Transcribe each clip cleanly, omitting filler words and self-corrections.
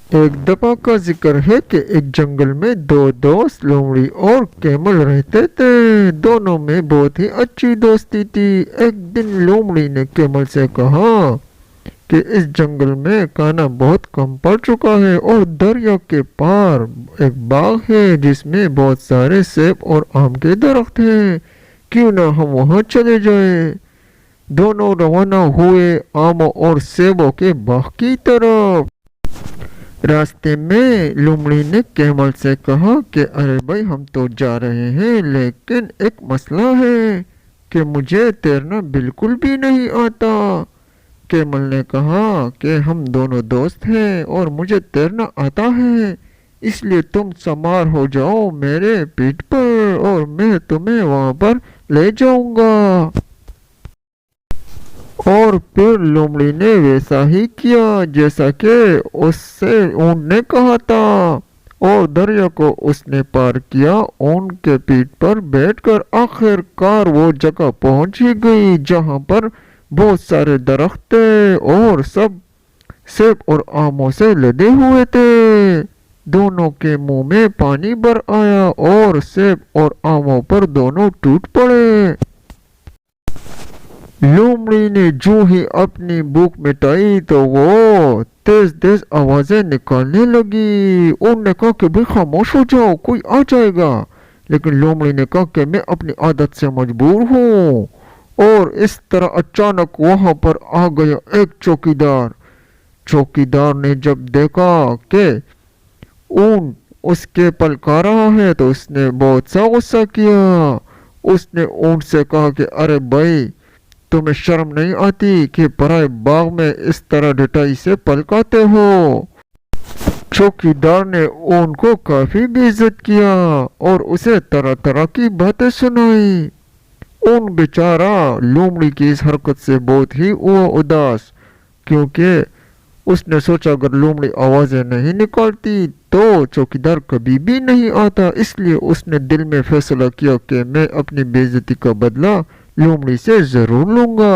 ایک دفعہ کا ذکر ہے کہ ایک جنگل میں دو دوست لومڑی اور کیمل رہتے تھے۔ دونوں میں بہت ہی اچھی دوستی تھی۔ ایک دن لومڑی نے کیمل سے کہا کہ اس جنگل میں کھانا بہت کم پڑ چکا ہے اور دریا کے پار ایک باغ ہے جس میں بہت سارے سیب اور آم کے درخت ہیں، کیوں نہ ہم وہاں چلے جائیں۔ دونوں روانہ ہوئے آموں اور سیبوں کے باغ کی طرف۔ راستے میں لومڑی نے کیمل سے کہا کہ ارے بھائی ہم تو جا رہے ہیں لیکن ایک مسئلہ ہے کہ مجھے تیرنا بالکل بھی نہیں آتا۔ کیمل نے کہا کہ ہم دونوں دوست ہیں اور مجھے تیرنا آتا ہے، اس لیے تم سوار ہو جاؤ میرے پیٹھ پر اور میں تمہیں وہاں پر لے جاؤں گا۔ اور پھر لومڑی نے ویسا ہی کیا جیسا کہ اس سے اونٹ نے کہا تھا، اور دریا کو اس نے پار کیا۔ اونٹ کے پیٹھ پر بیٹھ کر آخر کار وہ جگہ پہنچ ہی گئی جہاں پر بہت سارے درخت تھے اور سب سیب اور آموں سے لدے ہوئے تھے۔ دونوں کے منہ میں پانی بھر آیا اور سیب اور آموں پر دونوں ٹوٹ پڑے۔ لومڑی نے جو ہی اپنی بھوک مٹائی تو وہ تیز تیز آوازیں نکالنے لگی۔ انہوں نے کہا کہ بھئی خاموش ہو جاؤ، کوئی آ جائے گا، لیکن لومڑی نے کہا کہ میں اپنی عادت سے مجبور ہوں۔ اور اس طرح اچانک وہاں پر آ گیا ایک چوکیدار۔ چوکیدار نے جب دیکھا کہ اونٹ اس کے پلکا رہا ہے تو اس نے بہت سا غصہ کیا۔ اس نے اونٹ سے کہا کہ ارے بھائی تمہیں شرم نہیں آتی کہ پرائے باغ میں اس طرح ڈٹائی سے پلکاتے ہو؟ چوکیدار نے اونٹ کو کافی بے عزت کیا اور اسے طرح طرح کی باتیں سنائی۔ اونٹ بیچارہ لومڑی کی اس حرکت سے بہت ہی ہوا اداس، کیونکہ اس نے سوچا اگر لومڑی آوازیں نہیں نکالتی تو چوکیدار کبھی بھی نہیں آتا، اس لیے اس نے دل میں فیصلہ کیا کہ میں اپنی بے عزتی کا بدلہ لومڑی سے ضرور لوں گا۔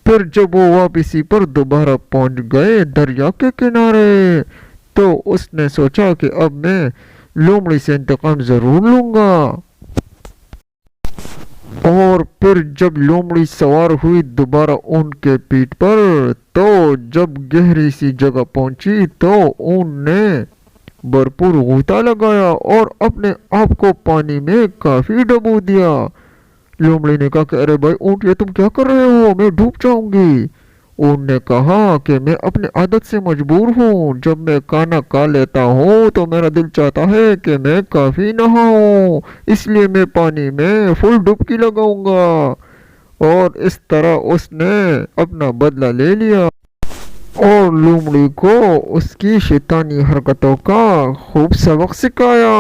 پھر جب وہ واپسی پر دوبارہ پہنچ گئے دریا کے کنارے تو اس نے سوچا کہ اب میں لومڑی سے انتقام ضرور لوں گا۔ اور پھر جب لومڑی سوار ہوئی دوبارہ اونٹ کے پیٹھ پر تو جب گہری سی جگہ پہنچی تو اونٹ نے بھرپور غوطہ لگایا اور اپنے آپ کو پانی میں کافی ڈبو دیا۔ لومڑی نے کہا کہ ارے بھائی اونٹ یہ تم کیا کر رہے ہو، میں ڈوب جاؤں گی۔ اونٹ نے کہا کہ میں اپنی عادت سے مجبور ہوں، جب میں کھانا کھا لیتا ہوں تو میرا دل چاہتا ہے کہ میں کافی نہاؤں، اس لیے میں پانی میں فل ڈبکی لگاؤں گا۔ اور اس طرح اس نے اپنا بدلہ لے لیا اور لومڑی کو اس کی شیطانی حرکتوں کا خوب سبق سکھایا۔